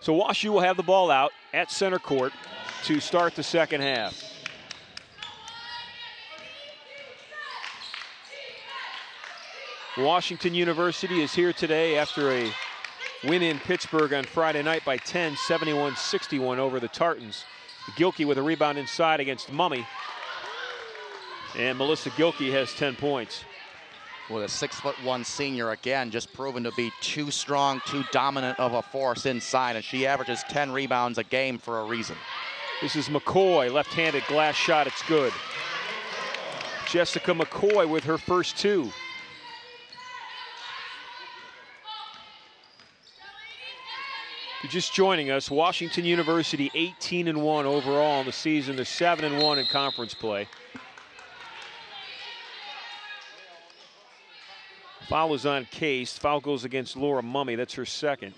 So WashU will have the ball out at center court to start the second half. Washington University is here today after a win in Pittsburgh on Friday night by 10, 71-61 over the Tartans. Gilkey with a rebound inside against Mummy. And Melissa Gilkey has 10 points. With a 6'1" senior, again, just proven to be too strong, too dominant of a force inside, and she averages 10 rebounds a game for a reason. This is McCoy, left-handed glass shot, it's good. Jessica McCoy with her first 2. If you're just joining us, Washington University 18-1 overall in the season. They're 7-1 in conference play. Foul is on Case. Foul goes against Laura Mummy. That's her second.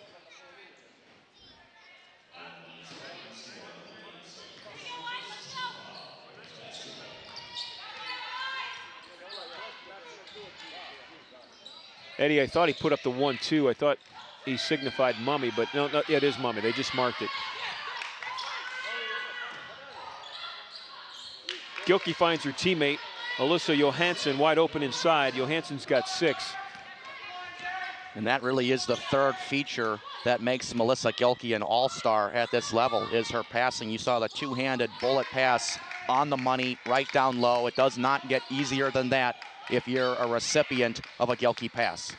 Eddie, I thought he put up the 1-2. I thought he signified Mummy, but no, yeah, it is Mummy. They just marked it. Gilkey finds her teammate, Alyssa Johansson, wide open inside. Johansson's got 6. And that really is the third feature that makes Melissa Gilkey an all-star at this level, is her passing. You saw the two-handed bullet pass on the money, right down low. It does not get easier than that if you're a recipient of a Gilkey pass.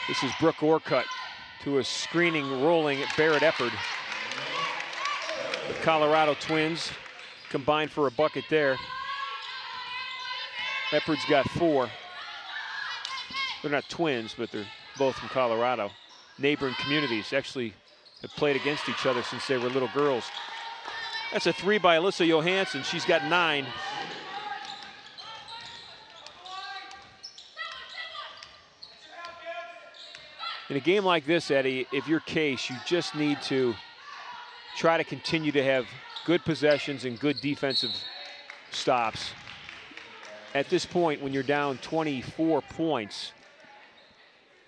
This is Brooke Orcutt to a screening, rolling at Barrett Eppard. The Colorado twins combined for a bucket there. Eppard's got 4. They're not twins, but they're both from Colorado. Neighboring communities, actually have played against each other since they were little girls. That's a 3 by Alyssa Johansson. She's got 9. In a game like this, Eddie, if you're Case, you just need to try to continue to have good possessions and good defensive stops. At this point, when you're down 24 points,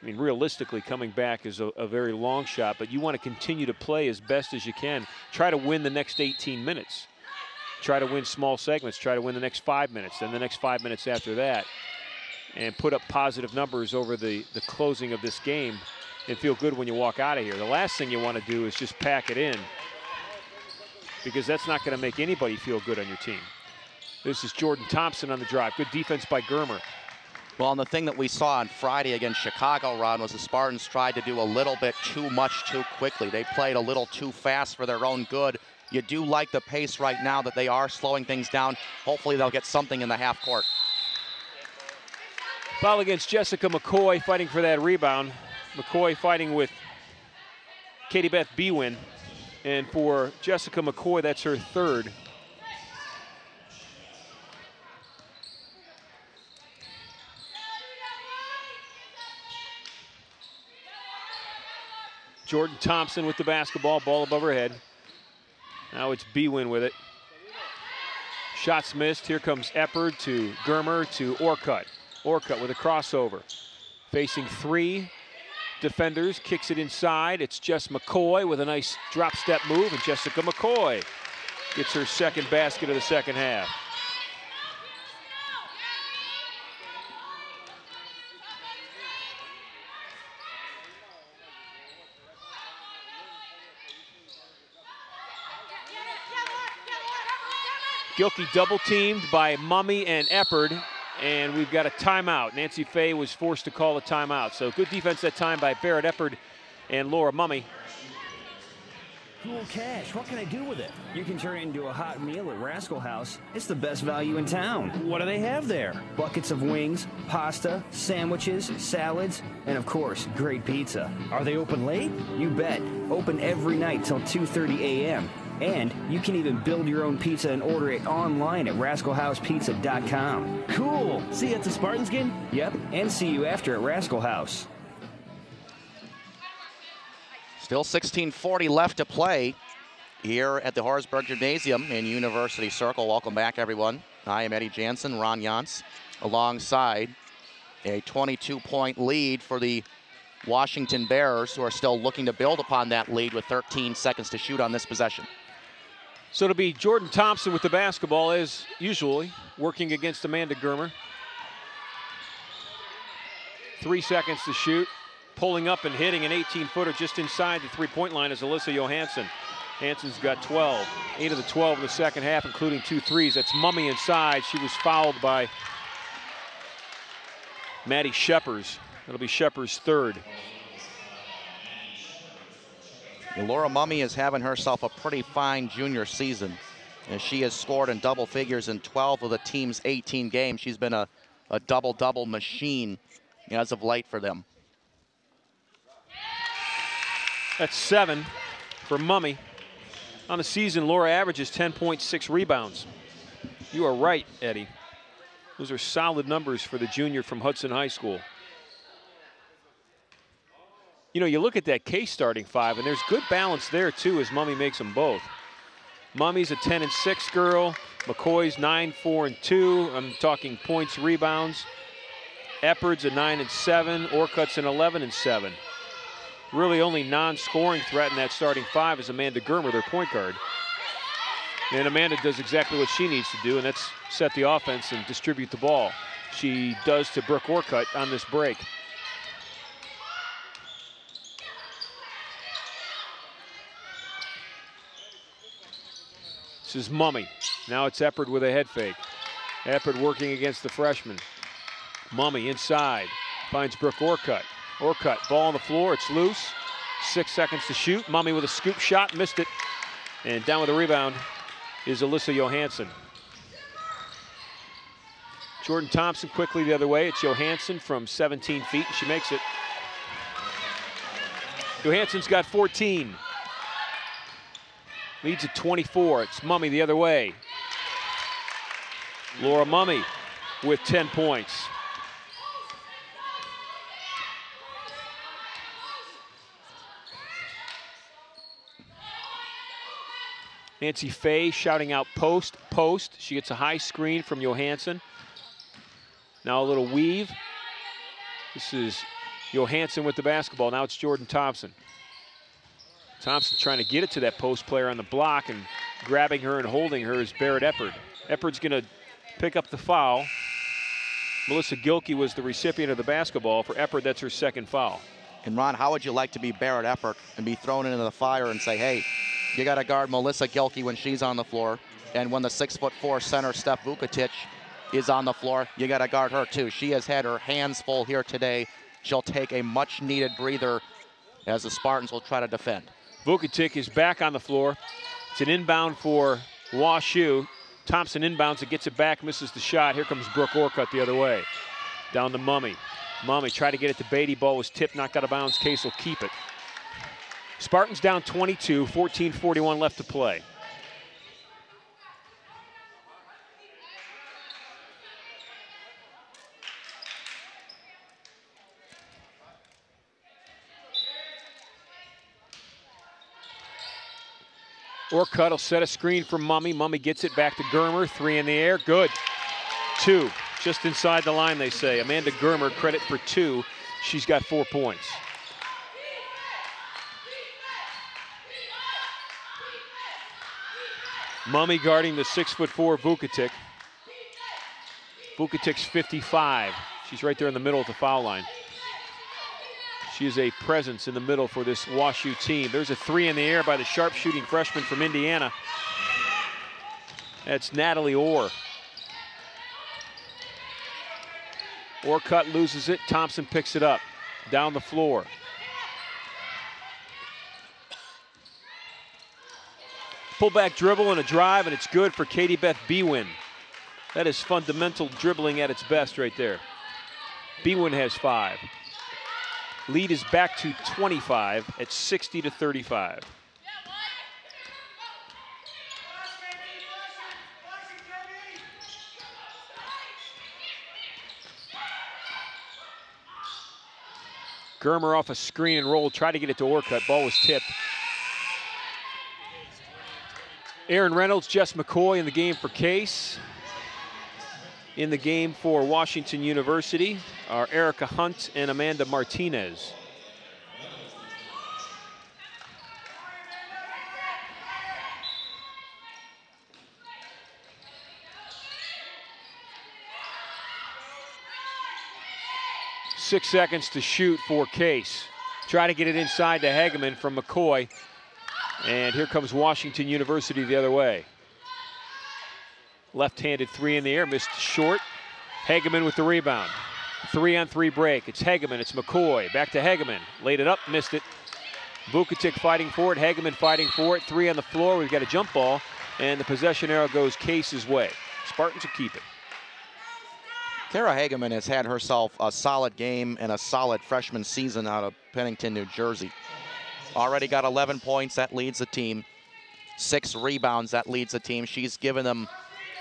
I mean, realistically, coming back is a very long shot, but you want to continue to play as best as you can. Try to win the next 18 minutes. Try to win small segments. Try to win the next 5 minutes, then the next 5 minutes after that, and put up positive numbers over the closing of this game and feel good when you walk out of here. The last thing you want to do is just pack it in, because that's not going to make anybody feel good on your team. This is Jordan Thompson on the drive. Good defense by Germer. Well, and the thing that we saw on Friday against Chicago, Ron, was the Spartans tried to do a little bit too much too quickly. They played a little too fast for their own good. You do like the pace right now that they are slowing things down. Hopefully they'll get something in the half court. Foul against Jessica McCoy, fighting for that rebound. McCoy fighting with Katie Beth Bewin. And for Jessica McCoy, that's her 3rd. Jordan Thompson with the basketball, ball above her head. Now it's Bewin with it. Shots missed. Here comes Eppard to Germer to Orcutt. Orcutt with a crossover. Facing 3 defenders, kicks it inside. It's Jess McCoy with a nice drop step move, and Jessica McCoy gets her 2nd basket of the second half. Gilkey double teamed by Mummy and Eppard, and we've got a timeout. Nancy Fay was forced to call a timeout. So good defense that time by Barrett Eppard and Laura Mummy. Cool cash, what can I do with it? You can turn it into a hot meal at Rascal House. It's the best value in town. What do they have there? Buckets of wings, pasta, sandwiches, salads, and of course, great pizza. Are they open late? You bet. Open every night till 2:30 a.m. And you can even build your own pizza and order it online at rascalhousepizza.com. Cool! See you at the Spartans game? Yep, and see you after at Rascal House. Still 16:40 left to play here at the Horsburgh Gymnasium in University Circle. Welcome back, everyone. I am Eddy Jansen, Ron Jantz, alongside a 22-point lead for the Washington Bears, who are still looking to build upon that lead with 13 seconds to shoot on this possession. So it'll be Jordan Thompson with the basketball as usually, working against Amanda Germer. 3 seconds to shoot. Pulling up and hitting an 18-footer just inside the three-point line is Alyssa Johansson. Hansen's got 12. 8 of the 12 in the second half, including 2 threes. That's Mummy inside. She was fouled by Maddie Sheppers. That'll be Sheppers' third. Laura Mummy is having herself a pretty fine junior season, as she has scored in double figures in 12 of the team's 18 games. She's been a double-double machine as of late for them. That's 7 for Mummy. On the season, Laura averages 10.6 rebounds. You are right, Eddie. Those are solid numbers for the junior from Hudson High School. You know, you look at that Case starting 5, and there's good balance there, too, as Mummy makes them both. Mummy's a 10-6 girl. McCoy's 9, 4, and 2. I'm talking points, rebounds. Eppard's a 9 and 7. Orcutt's an 11 and 7. Really only non-scoring threat in that starting 5 is Amanda Germer, their point guard. And Amanda does exactly what she needs to do, and that's set the offense and distribute the ball. She does to Brooke Orcutt on this break. This is Mummy. Now it's Eppard with a head fake. Eppard working against the freshman. Mummy inside, finds Brooke Orcutt. Orcutt, ball on the floor, it's loose. 6 seconds to shoot. Mummy with a scoop shot, missed it. And down with the rebound is Alyssa Johansson. Jordan Thompson quickly the other way. It's Johansson from 17 feet, and she makes it. Johansson's got 14. Leads at 24. It's Mummy the other way. Laura Mummy with 10 points. Nancy Fay shouting out post, post. She gets a high screen from Johansson. Now a little weave. This is Johansson with the basketball. Now it's Jordan Thompson. Thompson trying to get it to that post player on the block, and grabbing her and holding her is Barrett Eppard. Eppard's going to pick up the foul. Melissa Gilkey was the recipient of the basketball. For Eppard, that's her second foul. And Ron, how would you like to be Barrett Eppard and be thrown into the fire and say, hey, you got to guard Melissa Gilkey when she's on the floor, and when the 6'4" center Steph Vukotic is on the floor, you got to guard her too. She has had her hands full here today. She'll take a much-needed breather as the Spartans will try to defend. Vukotic is back on the floor. It's an inbound for WashU. Thompson inbounds, it gets it back, misses the shot. Here comes Brooke Orcutt the other way. Down to Mummy. Mummy tried to get it to Beatty. Ball was tipped, knocked out of bounds. Case will keep it. Spartans down 22, 14:41 left to play. Orcutt will set a screen for Mummy. Mummy gets it back to Germer. 3 in the air. Good. 2. Just inside the line, they say. Amanda Germer, credit for 2. She's got 4 points. Mummy guarding the 6'4" Vukotic. Vukotic's 55. She's right there in the middle of the foul line. She is a presence in the middle for this WashU team. There's a 3 in the air by the sharpshooting freshman from Indiana. That's Natalie Orr. Orcutt loses it. Thompson picks it up. Down the floor. Pullback dribble and a drive, and it's good for Katie Beth Bewin. That is fundamental dribbling at its best right there. Bewin has 5. Lead is back to 25 at 60-35. Germer off a screen and roll, tried to get it to Orcutt. Ball was tipped. Aaron Reynolds, Jess McCoy in the game for Case. In the game for Washington University are Erica Hunt and Amanda Martinez. 6 seconds to shoot for Case. Try to get it inside to Hageman from McCoy. And here comes Washington University the other way. Left-handed three in the air, missed short. Hageman with the rebound. 3-on-3 break. It's Hageman, it's McCoy. Back to Hageman. Laid it up, missed it. Vukotic fighting for it, Hageman fighting for it. 3 on the floor, we've got a jump ball. And the possession arrow goes Case's way. Spartans will keep it. Kara Hageman has had herself a solid game and a solid freshman season out of Pennington, New Jersey. Already got 11 points, that leads the team. 6 rebounds, that leads the team. She's given them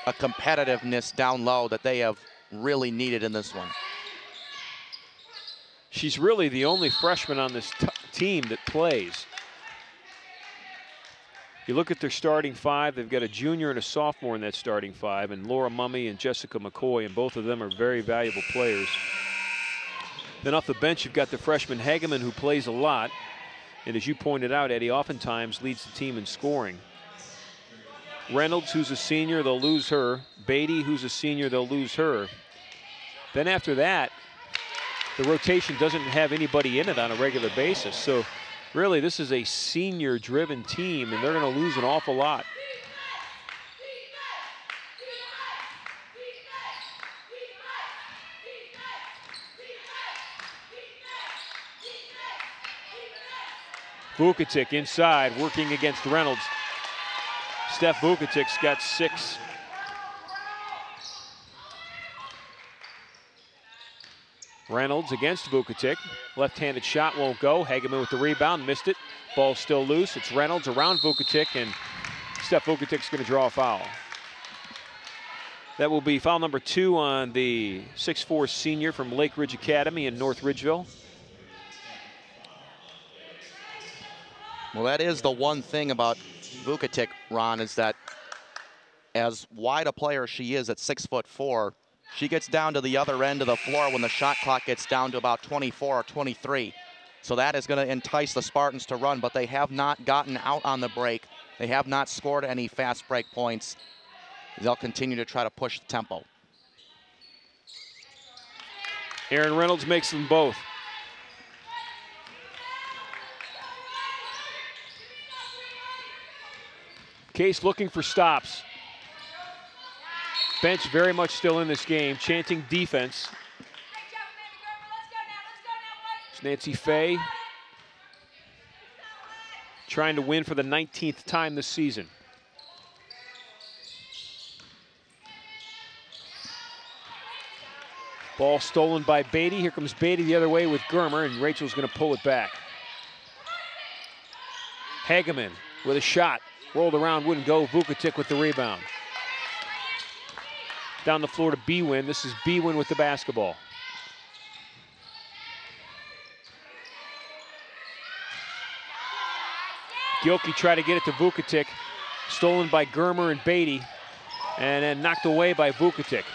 a competitiveness down low that they have really needed in this one. She's really the only freshman on this team that plays. You look at their starting 5, they've got a junior and a sophomore in that starting 5, and Laura Mummy and Jessica McCoy, and both of them are very valuable players. Then off the bench, you've got the freshman Hageman, who plays a lot, and as you pointed out, Eddie, oftentimes leads the team in scoring. Reynolds, who's a senior, they'll lose her. Beatty, who's a senior, they'll lose her. Then after that, the rotation doesn't have anybody in it on a regular basis. So really, this is a senior-driven team, and they're going to lose an awful lot. Vukotic inside, working against Reynolds. Steph Vukotic's got 6. Reynolds against Vukotic. Left-handed shot won't go. Hageman with the rebound, missed it. Ball still loose. It's Reynolds around Vukotic, and Steph Vukotic's going to draw a foul. That will be foul number 2 on the 6'4" senior from Lake Ridge Academy in North Ridgeville. Well, that is the one thing about Vukotic, Ron, is that as wide a player she is at 6'4", she gets down to the other end of the floor when the shot clock gets down to about 24 or 23. So that is going to entice the Spartans to run, but they have not gotten out on the break. They have not scored any fast break points. They'll continue to try to push the tempo. Aaron Reynolds makes them both. Case looking for stops. Bench very much still in this game, chanting defense. It's Nancy Fay trying to win for the 19th time this season. Ball stolen by Beatty. Here comes Beatty the other way with Germer, and Rachel's going to pull it back. Hageman with a shot. Rolled around, wouldn't go. Vukotic with the rebound. Down the floor to Bwin. This is Bwin with the basketball. Gilkey tried to get it to Vukotic. Stolen by Germer and Beatty. And then knocked away by Vukotic.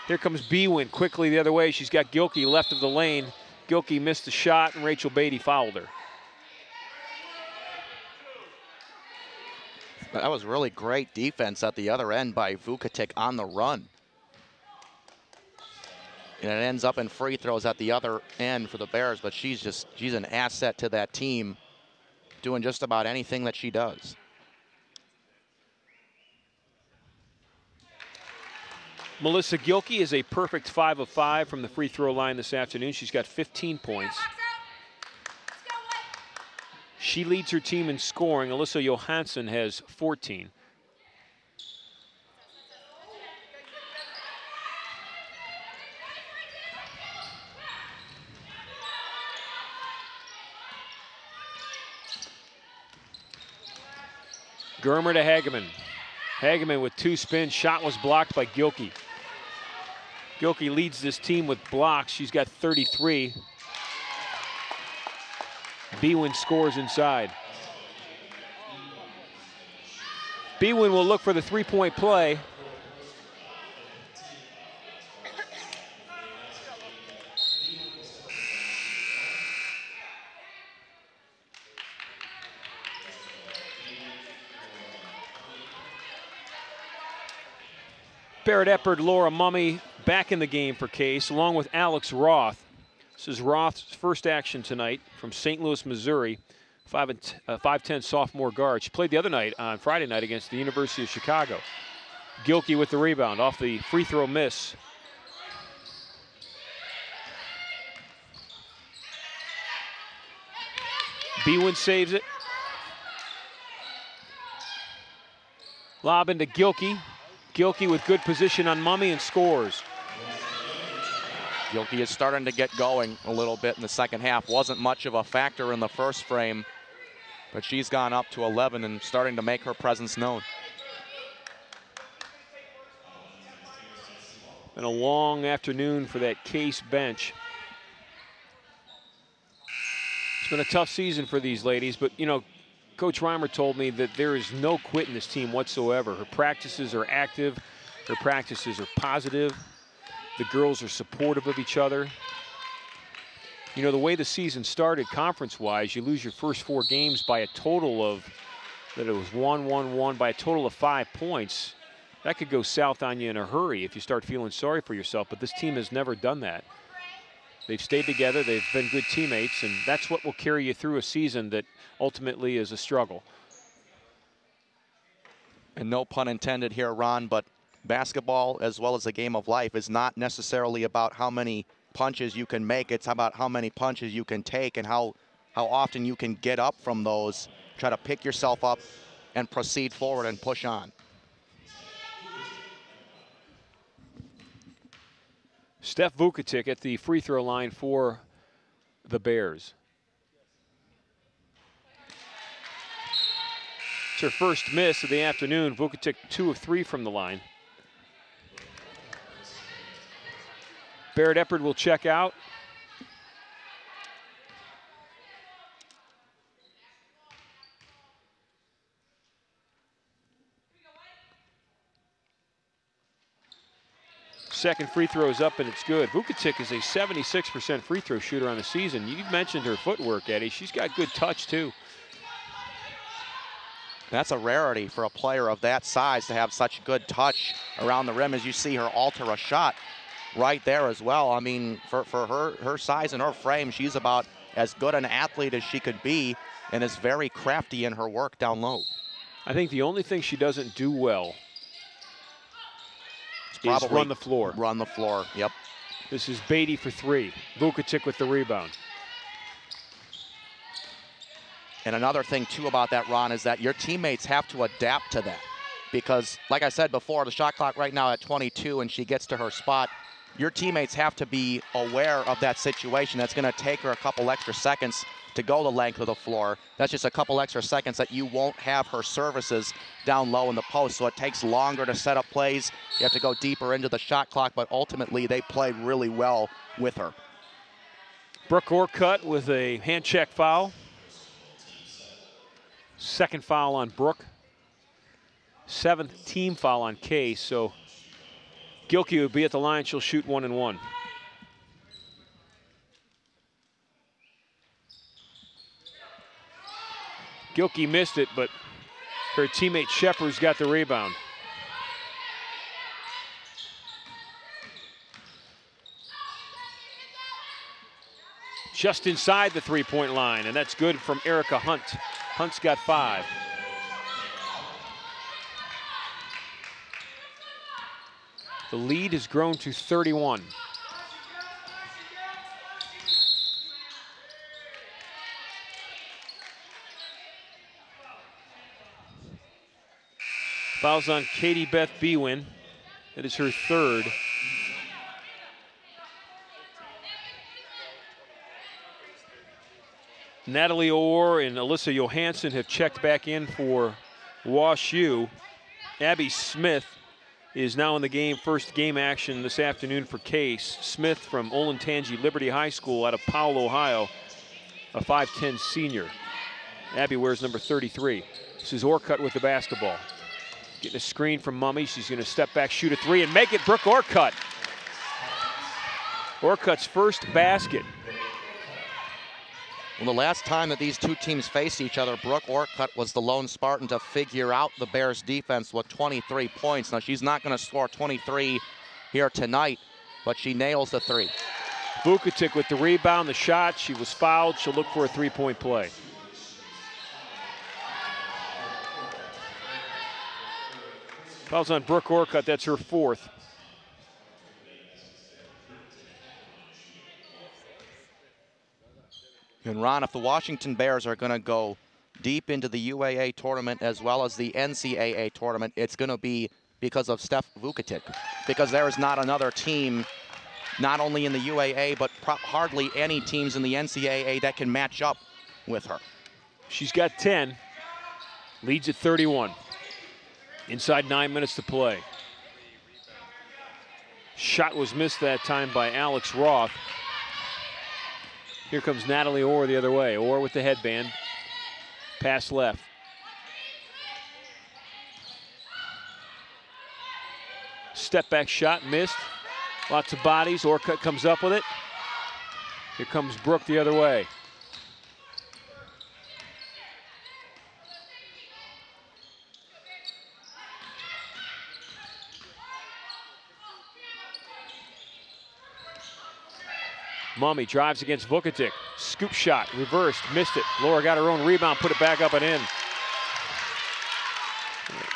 Here comes Bwin quickly the other way. She's got Gilkey left of the lane. Gilkey missed the shot, and Rachel Beatty fouled her. That was really great defense at the other end by Vukotic on the run. And it ends up in free throws at the other end for the Bears, but she's an asset to that team, doing just about anything that she does. Melissa Gilkey is a perfect 5 of 5 from the free throw line this afternoon. She's got 15 points. She leads her team in scoring. Alyssa Johansson has 14. Germer to Hageman. Hageman with 2 spins. Shot was blocked by Gilkey. Gilkey leads this team with blocks. She's got 33. Bwin scores inside. Bwin will look for the 3-point play. Barrett Eppard, Laura Mummy back in the game for Case, along with Alex Roth. This is Roth's first action tonight from St. Louis, Missouri. 5'10" sophomore guard. She played the other night on Friday night against the University of Chicago. Gilkey with the rebound off the free throw miss. Bwin saves it. Lob into Gilkey. Gilkey with good position on Mummy and scores. Gilkey is starting to get going a little bit in the second half. Wasn't much of a factor in the first frame, but she's gone up to 11 and starting to make her presence known. And a long afternoon for that Case bench. It's been a tough season for these ladies, but you know, Coach Reimer told me that there is no quit in this team whatsoever. Her practices are active, her practices are positive. The girls are supportive of each other. You know, the way the season started conference-wise, you lose your first 4 games by a total of, that it was 1-1-1, by a total of 5 points. That could go south on you in a hurry if you start feeling sorry for yourself, but this team has never done that. They've stayed together, they've been good teammates, and that's what will carry you through a season that ultimately is a struggle. And no pun intended here, Ron, but basketball, as well as the game of life, is not necessarily about how many punches you can make. It's about how many punches you can take and how often you can get up from those, try to pick yourself up and proceed forward and push on. Steph Vukotic at the free throw line for the Bears. It's her first miss of the afternoon. Vukotic 2 of 3 from the line. Barrett Eppard will check out. Second free throw is up and it's good. Vukotic is a 76% free throw shooter on the season. You've mentioned her footwork, Eddie. She's got good touch too. That's a rarity for a player of that size to have such good touch around the rim, as you see her alter a shot right there as well. I mean, for her size and her frame, she's about as good an athlete as she could be and is very crafty in her work down low. I think the only thing she doesn't do well is run the floor. Run the floor, yep. This is Beatty for 3. Vukotic with the rebound. And another thing, too, about that, Ron, is that your teammates have to adapt to that. Because, like I said before, the shot clock right now at 22 and she gets to her spot, your teammates have to be aware of that situation. That's going to take her a couple extra seconds to go the length of the floor. That's just a couple extra seconds that you won't have her services down low in the post, so it takes longer to set up plays. You have to go deeper into the shot clock, but ultimately they played really well with her. Brooke Orcutt with a hand check foul. Second foul on Brooke. 7th team foul on Case, so Gilkey will be at the line. She'll shoot 1 and 1. Gilkey missed it, but her teammate Shepard's got the rebound. Just inside the three-point line, and that's good from Erica Hunt. Hunt's got 5. The lead has grown to 31. Fouls on Katie Beth Bwin. That is her 3rd. Natalie Orr and Alyssa Johansson have checked back in for Wash U. Abby Smith is now in the game, first game action this afternoon for Case. Smith from Olentangy Liberty High School out of Powell, Ohio, a 5'10" senior. Abby wears number 33. This is Orcutt with the basketball. Getting a screen from Mummy. She's going to step back, shoot a 3, and make it. Brooke Orcutt. Orcutt's first basket. Well, the last time that these two teams faced each other, Brooke Orcutt was the lone Spartan to figure out the Bears defense with 23 points. Now, she's not going to score 23 here tonight, but she nails the three. Vukotic with the rebound, the shot. She was fouled. She'll look for a three-point play. Fouls on Brooke Orcutt. That's her fourth. And Ron, if the Washington Bears are going to go deep into the UAA tournament as well as the NCAA tournament, it's going to be because of Steph Vukotic, because there is not another team, not only in the UAA, but hardly any teams in the NCAA that can match up with her. She's got 10, leads at 31. Inside 9 minutes to play. Shot was missed that time by Alex Roth. Here comes Natalie Orr the other way. Orr with the headband. Pass left. Step back shot missed. Lots of bodies. Orcutt comes up with it. Here comes Brooke the other way. Mummy drives against Vukotic. Scoop shot, reversed, missed it. Laura got her own rebound, put it back up and in.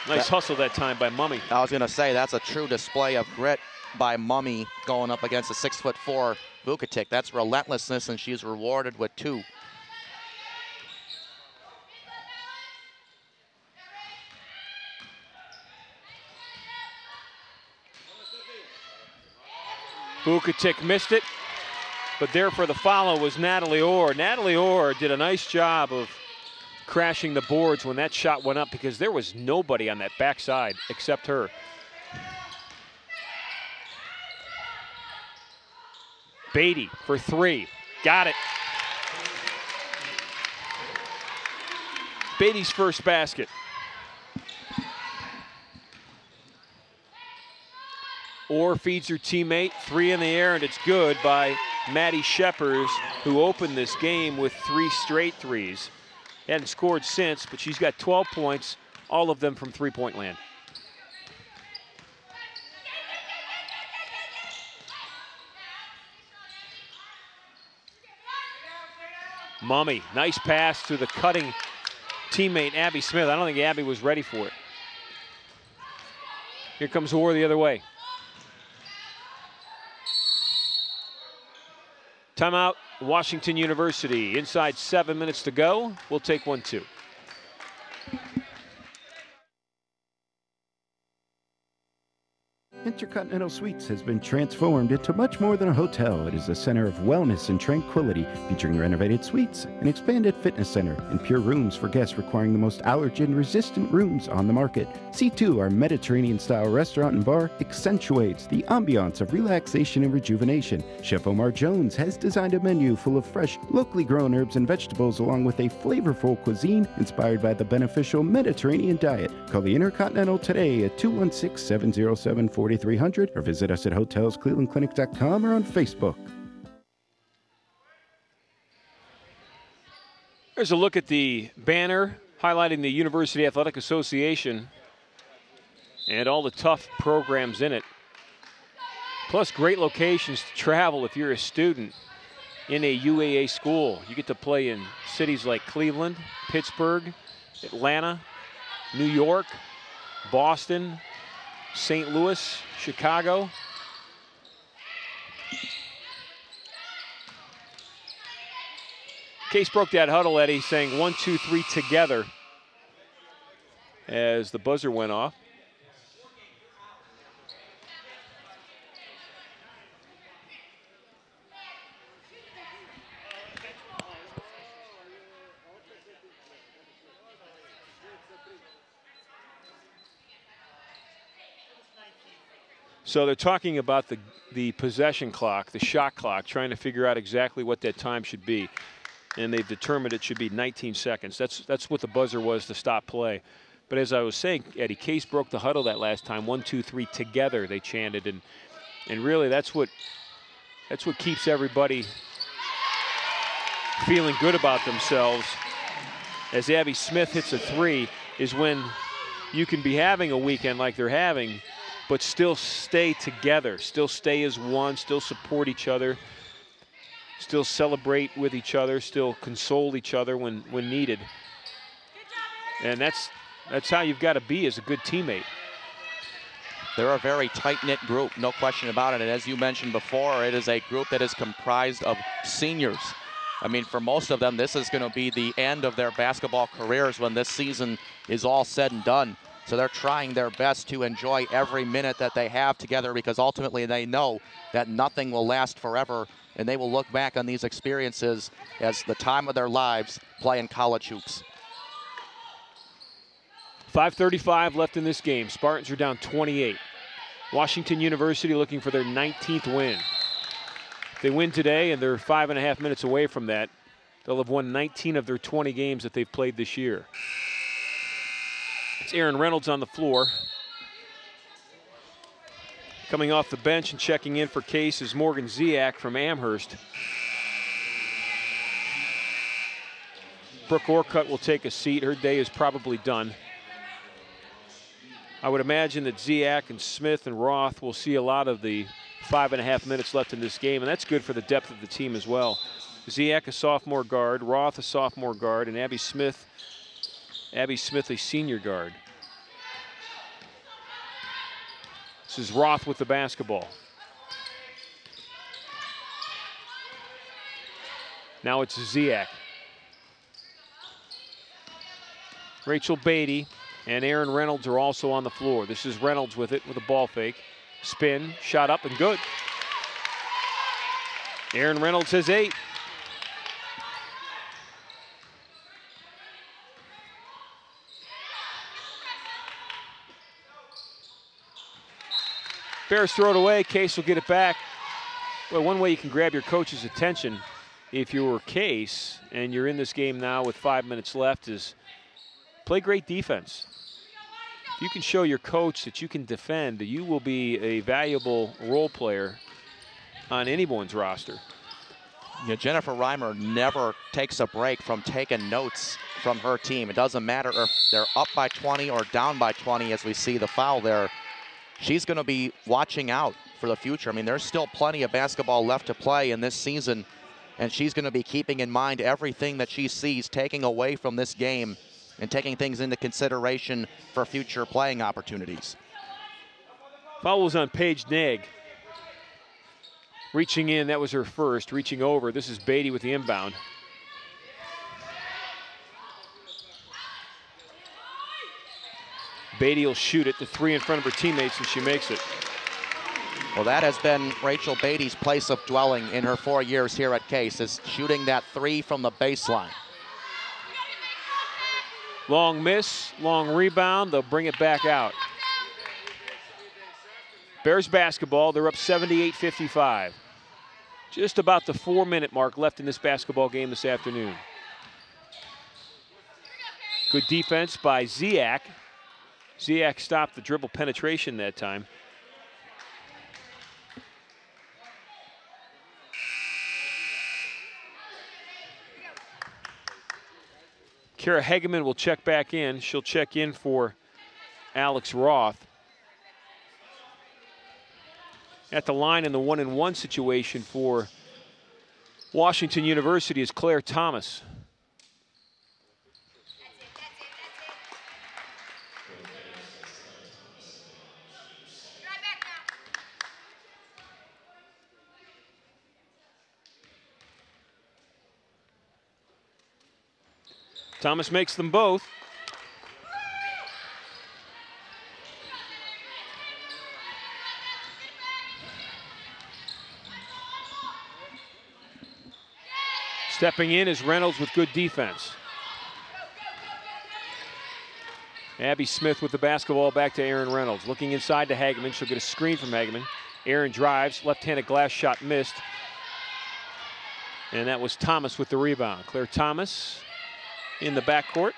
Nice hustle that time by Mummy. I was going to say, that's a true display of grit by Mummy going up against a 6'4" Vukotic. That's relentlessness, and she's rewarded with two. Vukotic missed it. But there for the follow was Natalie Orr. Natalie Orr did a nice job of crashing the boards when that shot went up because there was nobody on that backside except her. Beatty for three. Got it. Beatty's first basket. Orr feeds her teammate. Three in the air, and it's good by Maddie Sheppers, who opened this game with 3 straight threes. Hadn't scored since, but she's got 12 points, all of them from three-point land. Mummy, nice pass to the cutting teammate, Abby Smith. I don't think Abby was ready for it. Here comes Orr the other way. Timeout, Washington University. Inside 7 minutes to go. We'll take 1-2. Intercontinental Suites has been transformed into much more than a hotel. It is a center of wellness and tranquility, featuring renovated suites, an expanded fitness center, and pure rooms for guests requiring the most allergen-resistant rooms on the market. C2, our Mediterranean-style restaurant and bar, accentuates the ambiance of relaxation and rejuvenation. Chef Omar Jones has designed a menu full of fresh, locally grown herbs and vegetables, along with a flavorful cuisine inspired by the beneficial Mediterranean diet. Call the Intercontinental today at 216-707-4300 or visit us at hotelsclevelandclinic.com or on Facebook. There's a look at the banner highlighting the University Athletic Association and all the tough programs in it. Plus great locations to travel if you're a student in a UAA school. You get to play in cities like Cleveland, Pittsburgh, Atlanta, New York, Boston, St. Louis, Chicago. Case broke that huddle, Eddie, saying 1, 2, 3 together as the buzzer went off. So they're talking about the possession clock, the shot clock, trying to figure out exactly what that time should be. And they've determined it should be 19 seconds. That's what the buzzer was to stop play. But as I was saying, Eddie, Case broke the huddle that last time. 1, 2, 3 together, they chanted. And really that's what keeps everybody feeling good about themselves. As Abby Smith hits a three, is when you can be having a weekend like they're having, but still stay together, still stay as one, still support each other, still celebrate with each other, still console each other when needed. And that's how you've got to be as a good teammate. They're a very tight-knit group, no question about it. And as you mentioned before, it is a group that is comprised of seniors. I mean, for most of them, this is going to be the end of their basketball careers when this season is all said and done. So they're trying their best to enjoy every minute that they have together, because ultimately they know that nothing will last forever, and they will look back on these experiences as the time of their lives playing college hoops. 5:35 left in this game. Spartans are down 28. Washington University looking for their 19th win. If they win today, and they're 5.5 minutes away from that, they'll have won 19 of their 20 games that they've played this year. It's Aaron Reynolds on the floor. Coming off the bench and checking in for Case is Morgan Ziak from Amherst. Brooke Orcutt will take a seat. Her day is probably done. I would imagine that Ziak and Smith and Roth will see a lot of the 5.5 minutes left in this game, and that's good for the depth of the team as well. Ziak, a sophomore guard, Roth, a sophomore guard, and Abby Smith, a senior guard. This is Roth with the basketball. Now it's Ziak. Rachel Beatty and Aaron Reynolds are also on the floor. This is Reynolds with it, with a ball fake. Spin, shot up and good. Aaron Reynolds has 8. Bears throw it away. Case will get it back. Well, one way you can grab your coach's attention if you were Case and you're in this game now with 5 minutes left is play great defense. If you can show your coach that you can defend, you will be a valuable role player on anyone's roster. Yeah, Jennifer Reimer never takes a break from taking notes from her team. It doesn't matter if they're up by 20 or down by 20 as we see the foul there. She's going to be watching out for the future. I mean, there's still plenty of basketball left to play in this season, and she's going to be keeping in mind everything that she sees, taking away from this game and taking things into consideration for future playing opportunities. Foul was on Paige Nagg. Reaching in, that was her first. Reaching over, this is Beatty with the inbound. Beatty will shoot it, the 3 in front of her teammates, and she makes it. Well, that has been Rachel Beatty's place of dwelling in her 4 years here at Case, is shooting that 3 from the baseline. Long miss, long rebound, they'll bring it back out. Bears basketball, they're up 78-55. Just about the 4-minute mark left in this basketball game this afternoon. Good defense by Ziak. Ziak stopped the dribble penetration that time. Kara Hegeman will check back in. She'll check in for Alex Roth. At the line in the 1-and-1 situation for Washington University is Claire Thomas. Thomas makes them both. Stepping in is Reynolds with good defense. Abby Smith with the basketball back to Aaron Reynolds. Looking inside to Hageman. She'll get a screen from Hageman. Aaron drives. Left-handed glass shot missed. And that was Thomas with the rebound. Claire Thomas in the backcourt.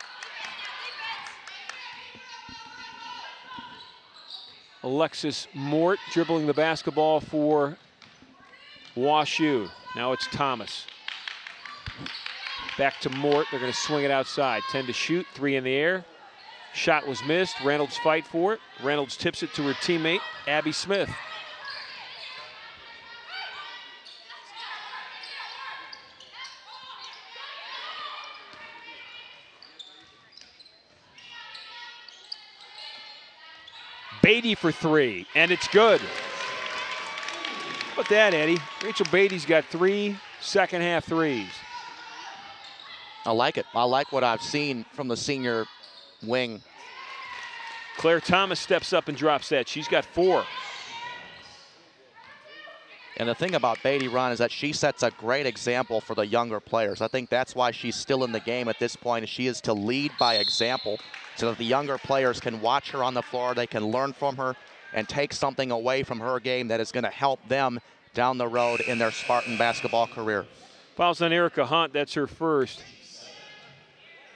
Alexis Mort dribbling the basketball for WashU. Now it's Thomas. Back to Mort. They're going to swing it outside. 10 to shoot, 3 in the air. Shot was missed. Reynolds fight for it. Reynolds tips it to her teammate, Abby Smith. Beatty for 3, and it's good. How about that, Eddie? Rachel Beatty's got 3 second-half threes. I like it. I like what I've seen from the senior wing. Claire Thomas steps up and drops that. She's got 4. And the thing about Beatty, Ron, is that she sets a great example for the younger players. I think that's why she's still in the game at this point. She is to lead by example so that the younger players can watch her on the floor, they can learn from her and take something away from her game that is going to help them down the road in their Spartan basketball career. Fouls on Erica Hunt, that's her first.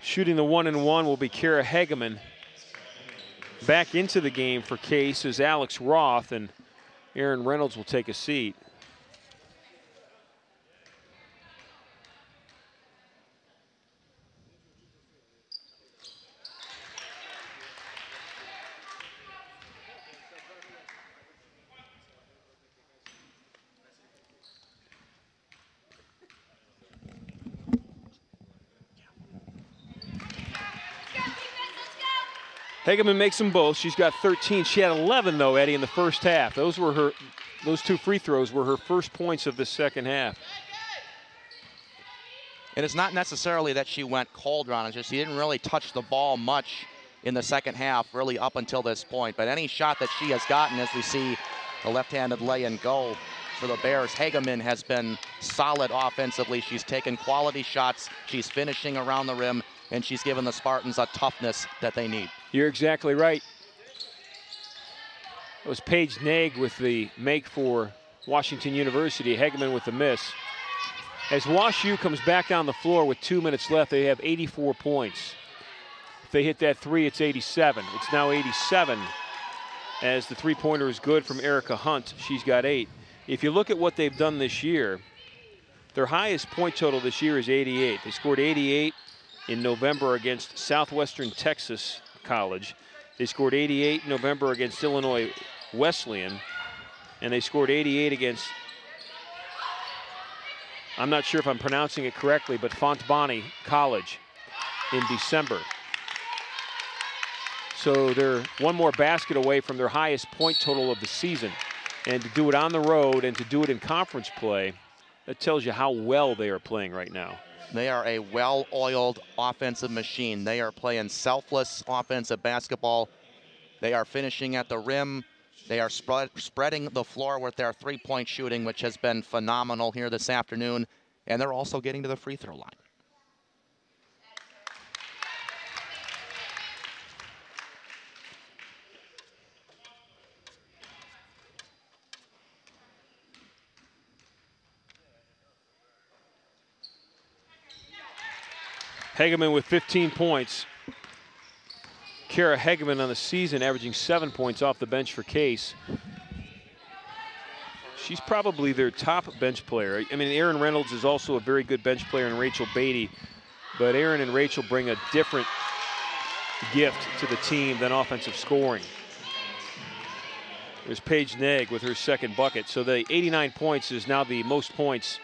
Shooting the 1-and-1 will be Kara Hageman. Back into the game for Case is Alex Roth, and Aaron Reynolds will take a seat. Hageman makes them both. She's got 13. She had 11, though, Eddie, in the first half. Those 2 free throws were her first points of the second half. And it's not necessarily that she went cold, Ron. It's just she didn't really touch the ball much in the second half, really up until this point. But any shot that she has gotten, as we see the left-handed lay-in go for the Bears, Hageman has been solid offensively. She's taken quality shots. She's finishing around the rim, and she's given the Spartans a toughness that they need. You're exactly right. It was Paige Naig with the make for Washington University. Hageman with the miss. As WashU comes back down the floor with 2 minutes left, they have 84 points. If they hit that 3, it's 87. It's now 87 as the three-pointer is good from Erica Hunt. She's got 8. If you look at what they've done this year, their highest point total this year is 88. They scored 88 in November against Southwestern Texas College. They scored 88 in November against Illinois Wesleyan, and they scored 88 against, I'm not sure if I'm pronouncing it correctly, but Fontbonne College in December. So they're one more basket away from their highest point total of the season. And to do it on the road and to do it in conference play, that tells you how well they are playing right now. They are a well-oiled offensive machine. They are playing selfless offensive basketball. They are finishing at the rim. They are spreading the floor with their three-point shooting, which has been phenomenal here this afternoon. And they're also getting to the free throw line. Hageman with 15 points. Kara Hageman on the season averaging 7 points off the bench for Case. She's probably their top bench player. I mean, Aaron Reynolds is also a very good bench player, and Rachel Beatty. But Aaron and Rachel bring a different gift to the team than offensive scoring. There's Paige Naig with her second bucket. So the 89 points is now the most points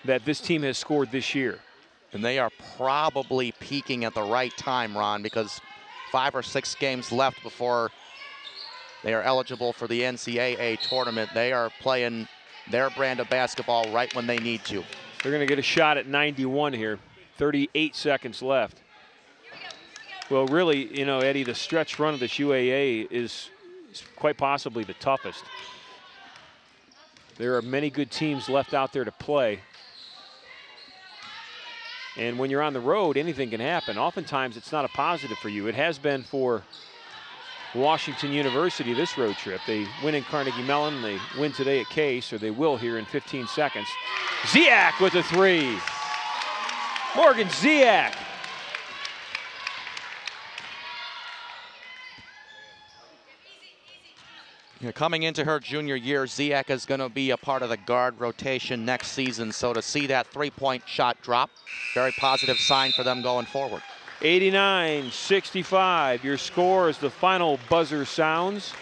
that this team has scored this year. And they are probably peaking at the right time, Ron, because 5 or 6 games left before they are eligible for the NCAA tournament. They are playing their brand of basketball right when they need to. They're going to get a shot at 91 here. 38 seconds left. Well, really, you know, Eddie, the stretch run of this UAA is quite possibly the toughest. There are many good teams left out there to play. And when you're on the road, anything can happen. Oftentimes, it's not a positive for you. It has been for Washington University this road trip. They win in Carnegie Mellon. They win today at Case, or they will here in 15 seconds. Ziak with a 3. Morgan Ziak. Coming into her junior year, Ziak is going to be a part of the guard rotation next season. So to see that three-point shot drop, very positive sign for them going forward. 89-65. Your score as the final buzzer sounds.